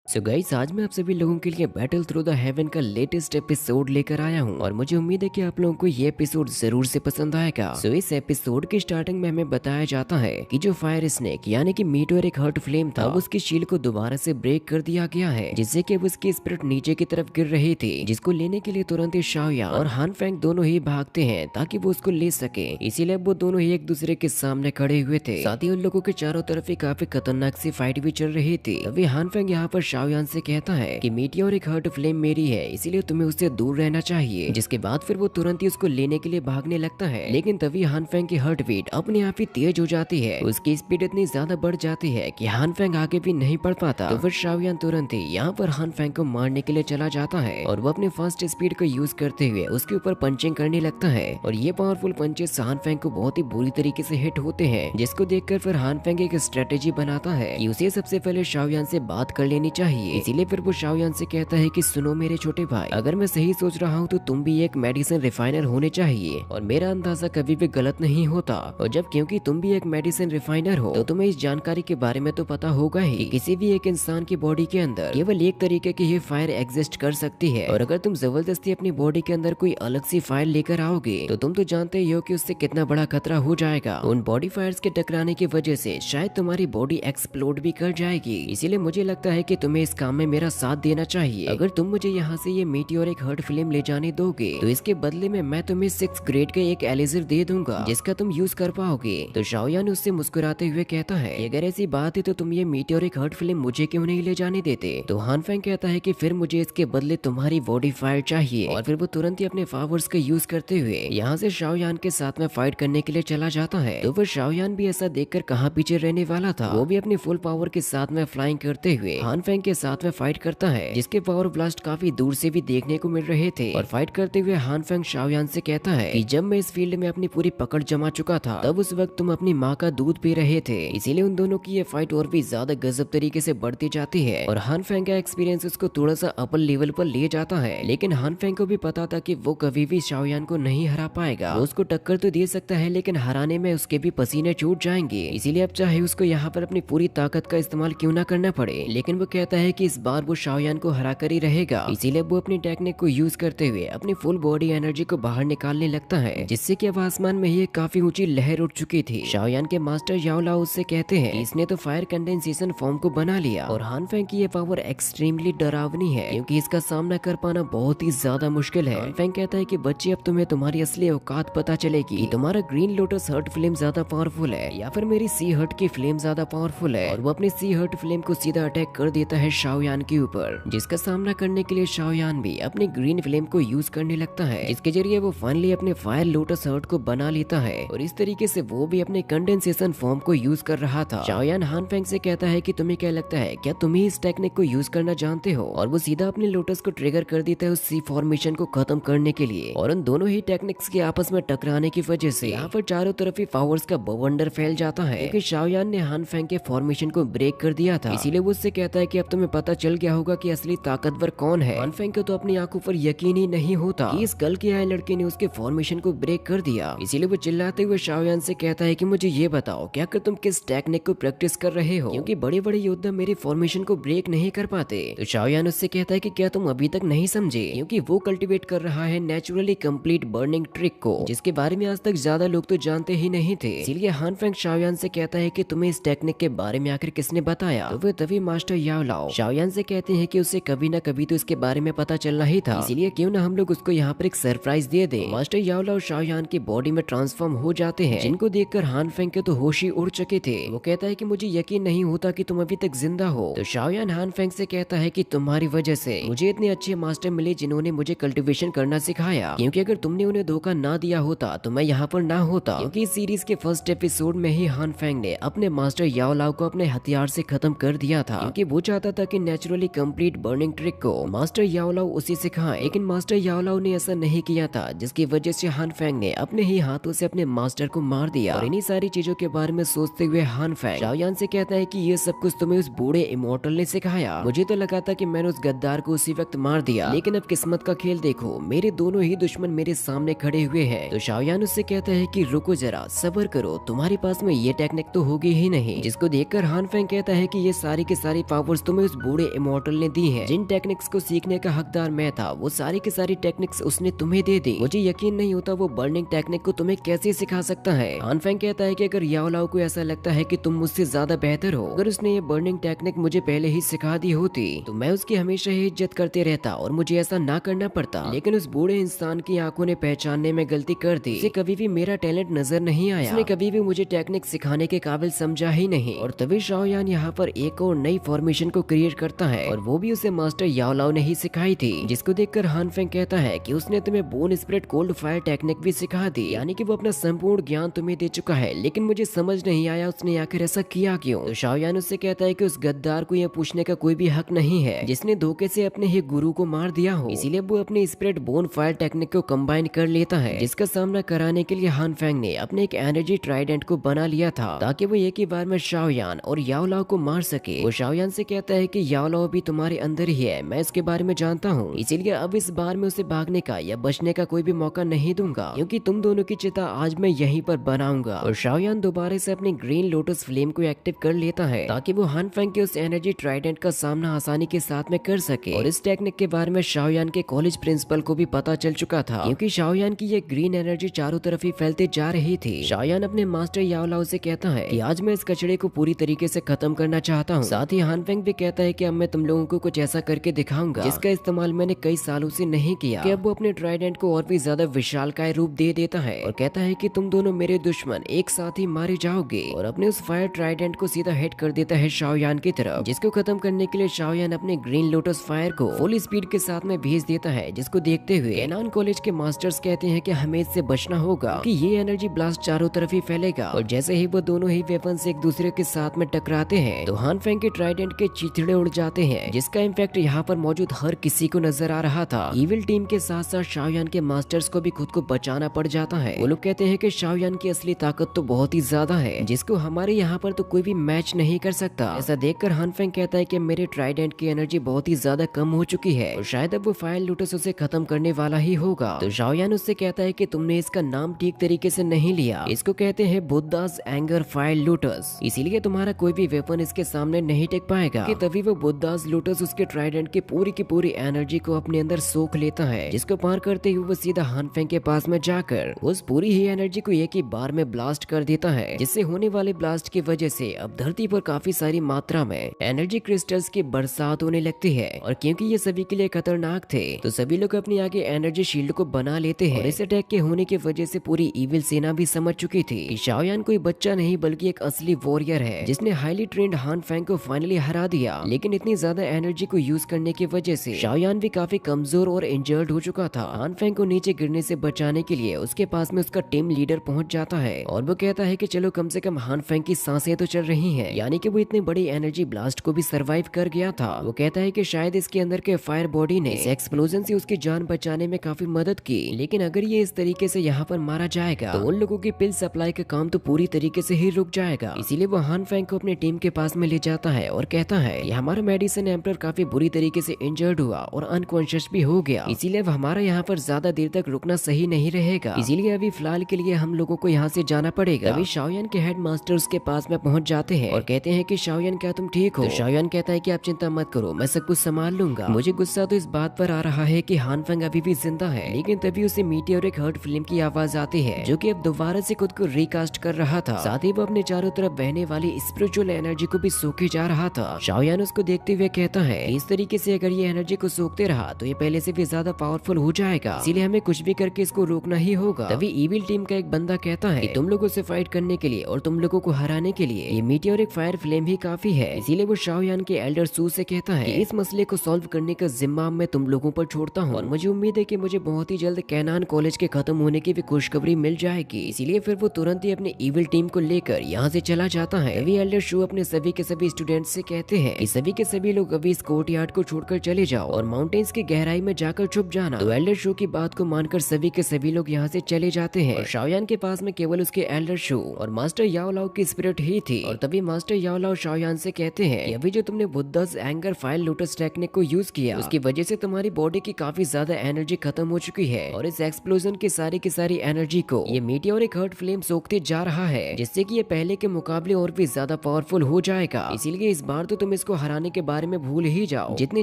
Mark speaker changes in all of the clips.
Speaker 1: So guys, आज मैं आप सभी लोगों के लिए बैटल थ्रू द हेवन का लेटेस्ट एपिसोड लेकर आया हूं और मुझे उम्मीद है कि आप लोगों को ये एपिसोड जरूर से पसंद आएगा। सो इस एपिसोड की स्टार्टिंग में हमें बताया जाता है कि जो फायर स्नेक यानी कि मीटोर एक हर्ट फ्लेम था, अब उसकी शील्ड को दोबारा से ब्रेक कर दिया गया है, जिससे कि अब उसकी स्पिरिट नीचे की तरफ गिर रही थी, जिसको लेने के लिए तुरंत ही शाओयान और हान फेंग दोनों ही भागते हैं ताकि वो उसको ले सके। इसीलिए वो दोनों ही एक दूसरे के सामने खड़े हुए थे। साथ ही उन लोगों के चारों तरफ ही काफी खतरनाक सी फाइट भी चल रही थी। तभी हान फेंग यहाँ पर शाओयान से कहता है कि मीटियोर एक हर्ट फ्लेम मेरी है, इसीलिए तुम्हें उससे दूर रहना चाहिए। जिसके बाद फिर वो तुरंत ही उसको लेने के लिए भागने लगता है, लेकिन तभी हान फेंग की हार्ट बीट अपने आप ही तेज हो जाती है। उसकी स्पीड इतनी ज्यादा बढ़ जाती है कि हान फेंग आगे भी नहीं बढ़ पाता। तो फिर शाओयान तुरंत ही यहाँ पर हान फेंग को मारने के लिए चला जाता है और वो अपने फास्ट स्पीड को यूज करते हुए उसके ऊपर पंचिंग करने लगता है। और ये पावरफुल पंचेस हान फेंग को बहुत ही बुरी तरीके से हिट होते हैं, जिसको देखकर फिर हान फेंग एक स्ट्रेटेजी बनाता है कि उसे सबसे पहले शाओयान से बात कर लेनी चाहिए। इसीलिए फिर वो शाओयान से कहता है कि सुनो मेरे छोटे भाई, अगर मैं सही सोच रहा हूँ तो तुम भी एक मेडिसिन रिफाइनर होने चाहिए और मेरा अंदाजा कभी भी गलत नहीं होता। और जब क्योंकि तुम भी एक मेडिसिन रिफाइनर हो तो तुम्हें इस जानकारी के बारे में तो पता होगा ही कि किसी भी एक इंसान की बॉडी के अंदर केवल एक तरीके की ये फायर एग्जिस्ट कर सकती है, और अगर तुम जबरदस्ती अपनी बॉडी के अंदर कोई अलग सी फायर लेकर आओगे तो तुम तो जानते ही हो कि उससे कितना बड़ा खतरा हो जाएगा। उन बॉडी फायर्स के टकराने की वजह से शायद तुम्हारी बॉडी एक्सप्लोड भी कर जाएगी। इसीलिए मुझे लगता है कि तुम्हें इस काम में मेरा साथ देना चाहिए। अगर तुम मुझे यहाँ से ये मीटियोर एक हर्ट फ्लेम ले जाने दोगे तो इसके बदले में मैं तुम्हें 6th ग्रेड का एक एलिजर दे दूंगा जिसका तुम यूज कर पाओगे। तो शाओयान उससे मुस्कुराते हुए कहता है कि अगर ऐसी बात है तो तुम ये मीटियोर एक हर्ट फ्लेम मुझे क्यों नहीं ले जाने देते। तो हान फेंग कहता है कि फिर मुझे इसके बदले तुम्हारी बॉडी फायर चाहिए, और फिर वो तुरंत ही अपने पावर्स का यूज करते हुए यहाँ से शाओयान के साथ में फाइट करने के लिए चला जाता है। तो फिर शाओयान भी ऐसा देखकर कहाँ पीछे रहने वाला था, वो भी अपनी फुल पावर के साथ में फ्लाइंग करते हुए हान फेंग के साथ में फाइट करता है, जिसके पावर ब्लास्ट काफी दूर से भी देखने को मिल रहे थे। और फाइट करते हुए हान फेंग शाओयान से कहता है कि जब मैं इस फील्ड में अपनी पूरी पकड़ जमा चुका था तब उस वक्त तुम अपनी माँ का दूध पी रहे थे, इसीलिए उन दोनों की ये फाइट और भी ज्यादा गजब तरीके से बढ़ती जाती है। और हान फेंग का एक्सपीरियंस उसको थोड़ा सा अपर लेवल पर ले जाता है, लेकिन हान फेंग को भी पता था कि वो कभी भी शाओयान को नहीं हरा पाएगा। वो उसको टक्कर तो दे सकता है, लेकिन हराने में उसके भी पसीने छूट जाएंगे। इसीलिए अब चाहे उसको यहाँ पर अपनी पूरी ताकत का इस्तेमाल क्यों ना करना पड़े, लेकिन वो कहता है कि इस बार वो शाओयान को हरा कर ही रहेगा। इसीलिए वो अपनी टेक्निक को यूज करते हुए अपनी फुल बॉडी एनर्जी को बाहर निकालने लगता है, जिससे कि अब आसमान में ही काफी ऊंची लहर उठ चुकी थी। शाओयान के मास्टर याओ लाओ उससे कहते हैं कि इसने तो फायर कंडेंसेशन फॉर्म को बना लिया, और हान फेंग की ये पावर एक्सट्रीमली डरावनी है क्योंकि इसका सामना कर पाना बहुत ही ज्यादा मुश्किल है। हान फेंग कहता है कि बच्चे, अब तुम्हें तुम्हारी असली औकात पता चलेगी कि तुम्हारा ग्रीन लोटस हर्ट फ्लेम ज्यादा पावरफुल है या फिर मेरी सी हर्ट की फ्लेम ज्यादा पावरफुल है। और वो अपनी सी हर्ट फ्लेम को सीधा अटैक कर देता है शाओयान के ऊपर, जिसका सामना करने के लिए शाओयान भी अपनी ग्रीन फ्लेम को यूज करने लगता है, जिसके जरिए वो फाइनली अपने फायर लोटस हर्ट को बना लेता है। और इस तरीके से वो भी अपने कंडेंसेशन फॉर्म को यूज कर रहा था। शाओयान हान फेंग से कहता है कि तुम्हें क्या लगता है, क्या तुम ही इस टेक्निक को यूज करना जानते हो। और वो सीधा अपने लोटस को ट्रिगर कर देता है उस सी फॉर्मेशन को खत्म करने के लिए। और उन दोनों ही टेक्निक्स के आपस में टकराने की वजह से यहाँ पर चारों तरफ ही पावर्स का बवंडर फैल जाता है, क्योंकि शाओयान ने हान फेंग के फॉर्मेशन को ब्रेक कर दिया था। इसीलिए वो उससे कहता है कि अब तुम्हें पता चल गया होगा कि असली ताकतवर कौन है। हान फेंग को तो अपनी आंखों पर यकीन ही नहीं होता कि इस कल के आए लड़के ने उसके फॉर्मेशन को ब्रेक कर दिया। इसीलिए वो चिल्लाते हुए शाओयान से कहता है कि मुझे ये बताओ, क्या कर तुम किस टेक्निक को प्रैक्टिस कर रहे हो, क्योंकि बड़े बड़े योद्धा मेरे फॉर्मेशन को ब्रेक नहीं कर पाते। तो शाओयान उससे कहता है कि क्या तुम अभी तक नहीं समझे, क्योंकि वो कल्टीवेट कर रहा है नेचुरली कंप्लीट बर्निंग ट्रिक को, जिसके बारे में आज तक ज्यादा लोग तो जानते ही नहीं थे। इसीलिए हान फेंग शाओयान से कहता है कि तुम्हें इस टेक्निक के बारे में आखिर किसने बताया। तो फिर तभी मास्टर याओ लाओ शाओयान से कहते हैं कि उसे कभी ना कभी तो इसके बारे में पता चलना ही था, इसीलिए क्यों ना हम लोग उसको यहाँ पर एक सरप्राइज दे दे। मास्टर याओ लाओ शाओयान की बॉडी में ट्रांसफॉर्म हो जाते हैं, जिनको देखकर हान फेंग के तो होश ही उड़ चुके थे। वो कहता है कि मुझे यकीन नहीं होता कि तुम अभी तक जिंदा हो। तो शाओयान हान फेंग से कहता है कि तुम्हारी वजह से मुझे इतने अच्छे मास्टर मिले जिन्होंने मुझे कल्टीवेशन करना सिखाया, क्योंकि अगर तुमने उन्हें धोखा ना दिया होता तो मैं यहाँ पर ना होता। क्योंकि इस सीरीज के फर्स्ट एपिसोड में ही हान फेंग ने अपने मास्टर याओ लाओ को अपने हथियार से खत्म कर दिया था, क्योंकि वो चाहता था कि नेचुरली कंप्लीट बर्निंग ट्रिक को मास्टर याओ लाओ उसी सिखाए। लेकिन मास्टर याओ लाओ ने ऐसा नहीं किया था, जिसकी वजह से हान फेंग ने अपने ही हाथों से अपने मास्टर को मार दिया। और इन्हीं सारी चीजों के बारे में सोचते हुए हान फेंग शाओयान से कहता है कि ये सब कुछ तुम्हें उस बूढ़े इमोर्टल ने सिखाया। मुझे तो लगा था कि मैंने उस गद्दार को उसी वक्त मार दिया, लेकिन अब किस्मत का खेल देखो, मेरे दोनों ही दुश्मन मेरे सामने खड़े हुए हैं। तो शाओयान उससे कहता है कि रुको जरा, सब्र करो, तुम्हारे पास में ये टेक्निक तो होगी ही नहीं। जिसको देखकर हान फेंग कहता है कि ये सारी की सारी पावर्स तुम तुम्हें उस बूढ़े इमोर्टल ने दी है। जिन टेक्निक्स को सीखने का हकदार मैं था वो सारी की सारी टेक्निक्स उसने तुम्हें दे दी। मुझे यकीन नहीं होता वो बर्निंग टेक्निक को तुम्हें कैसे सिखा सकता है। हान फेंग कहता है कि अगर याओ लाओ को ऐसा लगता है कि तुम मुझसे ज्यादा बेहतर हो, अगर उसने ये बर्निंग टेक्निक मुझे पहले ही सिखा दी होती तो मैं उसकी हमेशा ही इज्जत करते रहता और मुझे ऐसा ना करना पड़ता। लेकिन उस बूढ़े इंसान की आंखों ने पहचानने में गलती कर दी। उसे कभी भी मेरा टैलेंट नजर नहीं आया। उसने कभी भी मुझे टेक्निक सिखाने के काबिल समझा ही नहीं। और तभी शाओयान यहाँ पर एक और नई फॉर्मेशन को क्रिएट करता है और वो भी उसे मास्टर याओ लाओ ने ही सिखाई थी, जिसको देखकर हान फेंग कहता है कि उसने तुम्हें bone split cold fire technique भी सिखा दी, यानी कि वो अपना संपूर्ण ज्ञान तुम्हें दे चुका है। लेकिन मुझे समझ नहीं आया उसने आखिर ऐसा किया क्यों। तो शाओयान उससे कहता है कि उस गद्दार को यह पूछने का कोई भी हक नहीं है जिसने धोखे से अपने ही गुरु को मार दिया हो। इसीलिए वो अपने स्प्लिट बोन फायर टेक्निक को कंबाइन कर लेता है, जिसका सामना कराने के लिए हान फेंग ने अपने एक एनर्जी ट्राइडेंट को बना लिया था ताकि वो एक ही बार में शाओयान और याओ लाओ को मार सके। वो शाओयान से कहता है कि याओ लाओ भी तुम्हारे अंदर ही है, मैं इसके बारे में जानता हूँ, इसीलिए अब इस बार में उसे भागने का या बचने का कोई भी मौका नहीं दूंगा, क्योंकि तुम दोनों की चिता आज मैं यहीं पर बनाऊंगा। और शाओयान दोबारा से अपनी ग्रीन लोटस फ्लेम को एक्टिव कर लेता है ताकि वो हान फेंग के उस एनर्जी ट्राइडेंट का सामना आसानी के साथ में कर सके। और इस टेक्निक के बारे में शाओयान के कॉलेज प्रिंसिपल को भी पता चल चुका था, क्योंकि शाओयान की ये ग्रीन एनर्जी चारों तरफ ही फैलते जा रही थी। शाओयान अपने मास्टर याओ लाओ से कहता है कि आज मैं इस कचड़े को पूरी तरीके से खत्म करना चाहता हूँ। साथ ही हान फेंग भी कहता है कि अब मैं तुम लोगों को कुछ ऐसा करके दिखाऊंगा जिसका इस्तेमाल मैंने कई सालों से नहीं किया। कि अब वो अपने ट्राइडेंट को और भी ज्यादा विशालकाय रूप दे देता है और कहता है कि तुम दोनों मेरे दुश्मन एक साथ ही मारे जाओगे। और अपने उस फायर ट्राइडेंट को सीधा हिट कर देता है शाओयान की तरफ, जिसको खत्म करने के लिए शाओयान अपने ग्रीन लोटस फायर को फुल स्पीड के साथ में भेज देता है, जिसको देखते हुए एनान कॉलेज के मास्टर्स कहते हैं कि हमें इससे बचना होगा कि ये एनर्जी ब्लास्ट चारों तरफ ही फैलेगा। और जैसे ही वो दोनों ही वेपन्स एक दूसरे के साथ में टकराते हैं तो हान फेंग के ट्राइडेंट के चिथड़े उड़ जाते हैं, जिसका इम्पैक्ट यहाँ पर मौजूद हर किसी को नजर आ रहा था। इविल टीम के साथ साथ शाओयान के मास्टर्स को भी खुद को बचाना पड़ जाता है। वो लोग कहते हैं कि शाओयान की असली ताकत तो बहुत ही ज्यादा है, जिसको हमारे यहाँ पर तो कोई भी मैच नहीं कर सकता। ऐसा देखकर हान फेंग कहता है कि मेरे ट्राइडेंट की एनर्जी बहुत ही ज्यादा कम हो चुकी है और शायद अब वो फायर लोटस उसे खत्म करने वाला ही होगा। तो शाओयान उससे कहता है कि तुमने इसका नाम ठीक तरीके से नहीं लिया, इसको कहते हैं बुद्धास एंगर फायर लोटस, इसीलिए तुम्हारा कोई भी वेपन इसके सामने नहीं टिक पाएगा। कि तभी वो बुद्धास लोटस उसके ट्राइडेंट की पूरी एनर्जी को अपने अंदर सोख लेता है, जिसको पार करते हुए वो सीधा हान फेंग के पास में जाकर उस पूरी ही एनर्जी को एक ही बार में ब्लास्ट कर देता है, जिससे होने वाले ब्लास्ट की वजह से अब धरती पर काफी सारी मात्रा में एनर्जी क्रिस्टल्स की बरसात होने लगती है। और क्योंकि ये सभी के लिए खतरनाक थे तो सभी लोग अपनी आगे एनर्जी शील्ड को बना लेते हैं। और इस अटैक के होने की वजह से पूरी इविल सेना भी समझ चुकी थी कि शाओयान कोई बच्चा नहीं बल्कि एक असली वॉरियर है, जिसने हाईली ट्रेंड हान फेंग को फाइनली हरा दिया। लेकिन इतनी ज्यादा एनर्जी को यूज करने की वजह से शाओयान भी काफी कमजोर और इंजर्ड हो चुका था। हान फेंग को नीचे गिरने से बचाने के लिए उसके पास में उसका टीम लीडर पहुंच जाता है और वो कहता है कि चलो कम से कम हान फेंग की सांसें तो चल रही हैं, यानी कि वो इतनी बड़ी एनर्जी ब्लास्ट को भी सरवाइव कर गया था। वो कहता है कि शायद इसके अंदर के फायर बॉडी ने इस एक्सप्लोजन से उसकी जान बचाने में काफी मदद की, लेकिन अगर ये इस तरीके से यहाँ पर मारा जाएगा तो उन लोगों की पिल सप्लाई का काम तो पूरी तरीके से ही रुक जाएगा। इसीलिए वो हान फेंग को अपने टीम के पास में ले जाता है और कहता है कि हमारा मेडिसिन एम्पर काफी बुरी तरीके से इंजर्ड हुआ और अनकॉन्शियस भी हो गया, इसीलिए अब हमारा यहाँ पर ज्यादा देर तक रुकना सही नहीं रहेगा, इसीलिए अभी फिलहाल के लिए हम लोगों को यहाँ से जाना पड़ेगा। अभी शाओयान के हेड मास्टर्स के पास में पहुंच जाते हैं और कहते हैं कि शाओयान क्या तुम ठीक हो? तो शाओयान कहता है कि आप चिंता मत करो, मैं सब कुछ संभाल लूंगा। मुझे गुस्सा तो इस बात पर आ रहा है कि हान फेंग अभी भी जिंदा है, लेकिन तभी उसे मीटियोरिक हर्ट फिल्म की आवाज आती है जो कि अब दोबारा से खुद को रिकास्ट कर रहा था। साथ ही वो अपने चारों तरफ बहने वाली स्पिरिचुअल एनर्जी को भी सोखे जा रहा था। शाओयान उसको देखते हुए कहता है इस तरीके से अगर ये एनर्जी को सोखते रहा तो ये पहले से भी ज्यादा पावरफुल हो जाएगा, इसीलिए हमें कुछ भी करके इसको रोकना ही होगा। तभी इविल टीम का एक बंदा कहता है कि तुम लोगों से फाइट करने के लिए और तुम लोगों को हराने के लिए ये मीटियोरिक फायर फ्लेम ही काफी है, इसीलिए वो शाओयान के एल्डर सू से कहता है कि इस मसले को सॉल्व करने का जिम्मा मैं तुम लोगों पर छोड़ता हूँ और मुझे उम्मीद है कि मुझे बहुत ही जल्द कैनान कॉलेज के खत्म होने की भी खुशखबरी मिल जाएगी। इसीलिए फिर वो तुरंत ही अपनी इविल टीम को लेकर यहाँ से चला जाता है। तभी एल्डर शू अपने सभी के सभी स्टूडेंट्स से कहते हैं कि सभी के सभी लोग अभी इस कोर्टयार्ड को छोड़कर चले जाओ और माउंटेन्स की गहराई में जाकर छुप जाना। तो एल्डर शू की बात को मानकर सभी के सभी लोग यहाँ से चले जाते हैं और शाओयान के पास में केवल उसके एल्डर शू और मास्टर याओ लाओ की स्पिरिट ही थी। और तभी मास्टर याओ लाओ शाओयान से कहते हैं कि अभी जो तुमने Buddhas anger fire lotus technique को यूज किया उसकी वजह से तुम्हारी बॉडी की काफी ज्यादा एनर्जी खत्म हो चुकी है और इस एक्सप्लोजन की सारी एनर्जी को ये मीटियोरिक हर्ट फ्लेम सोखते जा रहा है, जिससे कि ये पहले के मुकाबले और भी ज्यादा पावरफुल हो जाएगा। इसीलिए इस बार तो तुम इस को हराने के बारे में भूल ही जाओ। जितनी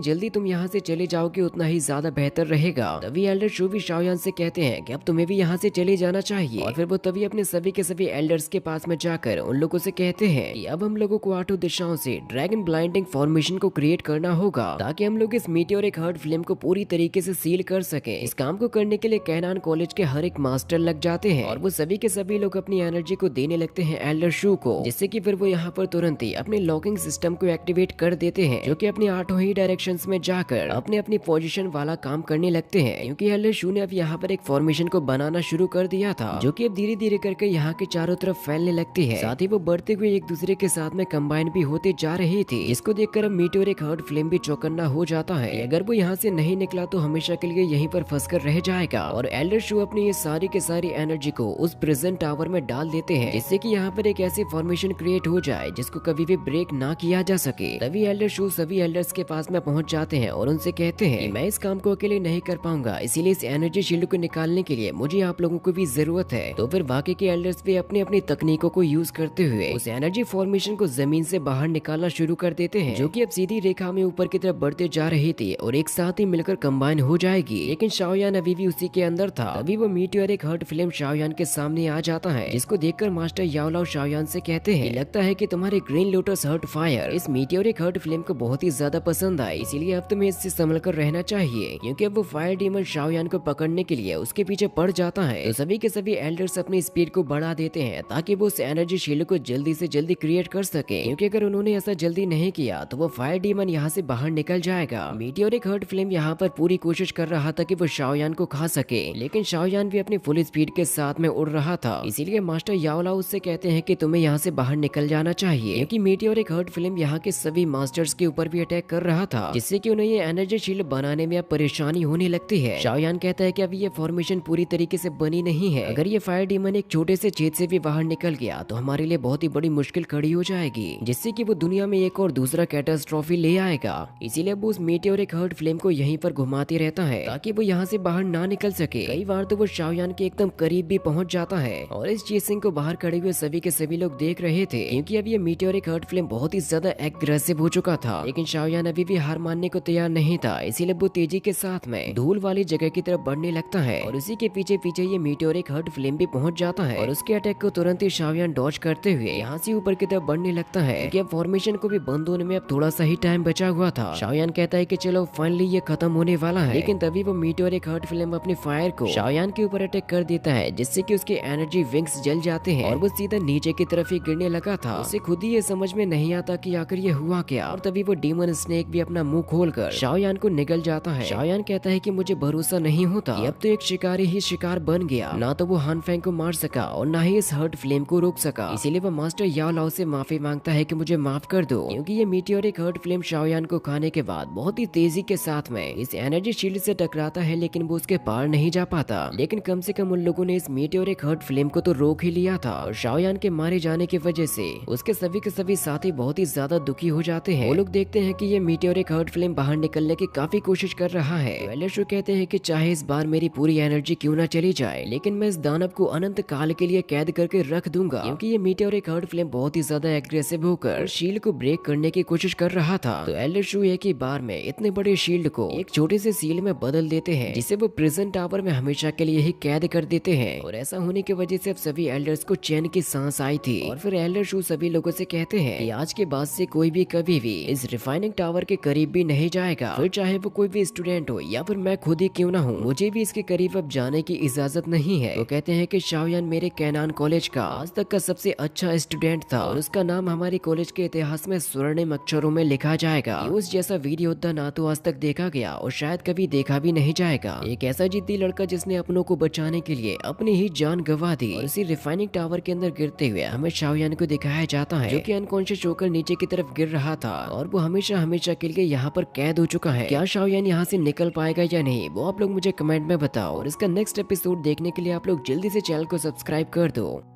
Speaker 1: जल्दी तुम यहाँ से चले जाओगे उतना ही ज्यादा बेहतर रहेगा। तभी एल्डर शू भी शाओयान से कहते हैं कि अब तुम्हें भी यहाँ से चले जाना चाहिए। और फिर वो तभी अपने सभी के सभी एल्डर्स के पास में जाकर उन लोगों से कहते हैं कि अब हम लोगों को 8 दिशाओं से ड्रैगन ब्लाइंडिंग फॉर्मेशन को क्रिएट करना होगा ताकि हम लोग इस मीटियोरिक हर्ट फ्लेम को पूरी तरीके से सील कर सके। इस काम को करने के लिए कैनान कॉलेज के हर एक मास्टर लग जाते हैं और वो सभी के सभी लोग अपनी एनर्जी को देने लगते हैं एल्डर शू को, जिससे कि फिर वो यहाँ पर तुरंत ही अपने लॉकिंग सिस्टम को एक्टिवेट कर देते हैं, जो कि अपनी 8 ही डायरेक्शंस में जाकर अपने अपनी पोजीशन वाला काम करने लगते हैं। क्योंकि एल्डर शू ने अब यहाँ पर एक फॉर्मेशन को बनाना शुरू कर दिया था, जो कि अब धीरे धीरे करके यहाँ के चारों तरफ फैलने लगती है। साथ ही वो बढ़ते हुए एक दूसरे के साथ में कंबाइन भी होते जा रही थी, जिसको देखकर अब मीटियोरिक हर्ट फ्लेम भी चौकन्ना हो जाता है। अगर वो यहाँ से नहीं निकला तो हमेशा के लिए यहीं पर फंसकर रह जाएगा। और एल्डर शू अपनी ये सारी के सारी एनर्जी को उस प्रेजेंट टावर में डाल देते हैं, जिससे कि यहाँ पर एक ऐसी फॉर्मेशन क्रिएट हो जाए जिसको कभी भी ब्रेक ना किया जा सके। तभी एल्डर शू सभी एल्डर्स के पास में पहुंच जाते हैं और उनसे कहते हैं कि मैं इस काम को अकेले नहीं कर पाऊंगा, इसीलिए इस एनर्जी शील्ड को निकालने के लिए मुझे आप लोगों को भी जरूरत है। तो फिर बाकी के एल्डर्स भी अपनी अपनी तकनीकों को यूज करते हुए उस एनर्जी फॉर्मेशन को जमीन से बाहर निकालना शुरू कर देते हैं, जो कि अब सीधी रेखा में ऊपर की तरफ बढ़ते जा रही थी और एक साथ ही मिलकर कंबाइन हो जाएगी। लेकिन शाओयान अभी भी उसी के अंदर था। अभी वो मीटियोरिक हर्ट फ्लेम शाओयान के सामने आ जाता है, जिसको देखकर मास्टर याओलाओ शाओयान से कहते हैं, लगता है कि तुम्हारे ग्रीन लोटस हर्ट फायर इस मीटियोरिक हर्ट फ्लेम को बहुत ही ज्यादा पसंद आई, इसीलिए अब तुम्हें इससे संभल कर रहना चाहिए। क्योंकि अब वो फायर डीमन शाओयान को पकड़ने के लिए उसके पीछे पड़ जाता है। तो सभी के सभी एल्डर्स अपनी स्पीड को बढ़ा देते हैं ताकि वो उस एनर्जी शील्ड को जल्दी से जल्दी क्रिएट कर सके, क्योंकि अगर उन्होंने ऐसा जल्दी नहीं किया तो वो फायर डीमन यहाँ से बाहर निकल जाएगा। मीटियोरिक हर्ट फ्लेम यहाँ पर पूरी कोशिश कर रहा था कि वो शाओयान को खा सके, लेकिन शाओयान भी अपनी फुल स्पीड के साथ में उड़ रहा था। इसीलिए मास्टर याओलाओ उससे कहते हैं कि तुम्हें यहाँ से बाहर निकल जाना चाहिए, क्योंकि मीटियोरिक हर्ट फ्लेम यहाँ के सभी मास्टर्स के ऊपर भी अटैक कर रहा था, जिससे कि उन्हें ये एनर्जी शील्ड बनाने में अब परेशानी होने लगती है। शाओयान कहता है कि अब ये फॉर्मेशन पूरी तरीके से बनी नहीं है, अगर ये फायर डीमन एक छोटे से छेद से भी बाहर निकल गया तो हमारे लिए बहुत ही बड़ी मुश्किल खड़ी हो जाएगी, जिससे कि वो दुनिया में एक और दूसरा कैटास्ट्रॉफी ले आएगा। इसीलिए वो उस मीटियोरिक हर्ट फ्लेम को यहीं पर घुमाते रहता है ताकि वो यहाँ से बाहर ना निकल सके। कई बार तो वो शाओयान के एकदम करीब भी पहुंच जाता है और इस चेसिंग को बाहर खड़े हुए सभी के सभी लोग देख रहे थे, क्योंकि अब ये मीटियोरिक हर्ट फ्लेम बहुत ही ज्यादा एग्रेसिव हो चुका था। लेकिन शाओयान अभी भी हार मानने को तैयार नहीं था, इसीलिए वो तेजी के साथ में धूल वाली जगह की तरफ बढ़ने लगता है और उसी के पीछे पीछे ये मीटियोरिक हर्ट फ्लेम भी पहुंच जाता है और उसके अटैक को तुरंत ही शाओयान डॉज करते हुए यहाँ से ऊपर की तरफ बढ़ने लगता है, क्योंकि अब फॉर्मेशन को भी बंद होने में अब थोड़ा सा ही टाइम बचा हुआ था। शाओयान कहता है कि चलो फाइनली ये खत्म होने वाला है, लेकिन तभी वो मीटियोरिक हर्ट फ्लेम अपनी फायर को शाओयान के ऊपर अटैक कर देता है, जिससे कि उसके एनर्जी विंग्स जल जाते हैं और वो सीधा नीचे की तरफ ही गिरने लगा था। उसे खुद ही ये समझ में नहीं आता कि आखिर ये हुआ क्या। और तभी वो डीमन स्नेक भी अपना मुंह खोलकर शाओयान को निगल जाता है। शाओयान कहता है कि मुझे भरोसा नहीं होता कि अब तो एक शिकारी ही शिकार बन गया, ना तो वो हान फेंग को मार सका और ना ही इस हर्ट फ्लेम को रोक सका। इसीलिए वो मास्टर याओलाओ से माफी मांगता है कि मुझे माफ कर दो, क्योंकि ये मीटियोरिक हर्ट फ्लेम शाओयान को खाने के बाद बहुत ही तेजी के साथ में इस एनर्जी शील्ड से टकराता है, लेकिन वो उसके पार नहीं जा पाता। लेकिन कम से कम उन लोगों ने इस मीटियोरिक हर्ट फ्लेम को तो रोक ही लिया था और शाओयान के मारे जाने की वजह से उसके सभी के सभी साथी बहुत ही ज्यादा दुखी हो जाते हैं। वो लोग देखते हैं कि ये मीटियोरिक हर्ट फ्लेम बाहर निकलने की काफी कोशिश कर रहा है। एल्डर शू कहते हैं कि चाहे इस बार मेरी पूरी एनर्जी क्यों ना चली जाए, लेकिन मैं इस दानव को अनंत काल के लिए कैद करके रख दूंगा, क्योंकि ये मीटियोरिक हर्ट फ्लेम बहुत ही ज्यादा एग्रेसिव होकर शील्ड को ब्रेक करने की कोशिश कर रहा था। तो एल्डर शू एक ही बार में इतने बड़े शील्ड को एक छोटे से सील में बदल देते हैं, जिसे वो प्रिजन टावर में हमेशा के लिए ही कैद कर देते हैं। और ऐसा होने की वजह से अब सभी एल्डर्स को चैन की सांस आई थी। और फिर एल्डर शू सभी लोगों से कहते हैं कि आज के बाद से कोई भी कभी भी इस रिफाइनिंग टावर के करीब भी नहीं जाएगा, फिर चाहे वो कोई भी स्टूडेंट हो या फिर मैं खुद ही क्यों ना हूँ, मुझे भी इसके करीब अब जाने की इजाजत नहीं है। वो कहते हैं कि शाओयान मेरे कैनान कॉलेज का आज तक का सबसे अच्छा स्टूडेंट था और उसका नाम हमारे कॉलेज के इतिहास में स्वर्णिम अक्षरों में लिखा जाएगा। उस जैसा वीर योद्धा ना तो आज तक देखा गया और शायद कभी देखा भी नहीं जाएगा। एक ऐसा जिद्दी लड़का जिसने अपनों को बचाने के लिए अपनी ही जान गंवा दी। और इसी रिफाइनिंग टावर के अंदर गिरते हुए हमें शाओयान को दिखाया जाता है, जो कि अनकॉन्शियस होकर नीचे की तरफ गिर रहा था और वो हमेशा हमेशा के लिए यहाँ पर कैद हो चुका है। क्या शाओयान यहाँ से निकल पाएगा या नहीं, वो आप लोग मुझे कमेंट में बताओ। और इसका नेक्स्ट एपिसोड देखने के लिए आप लोग जल्दी से चैनल को सब्सक्राइब कर दो।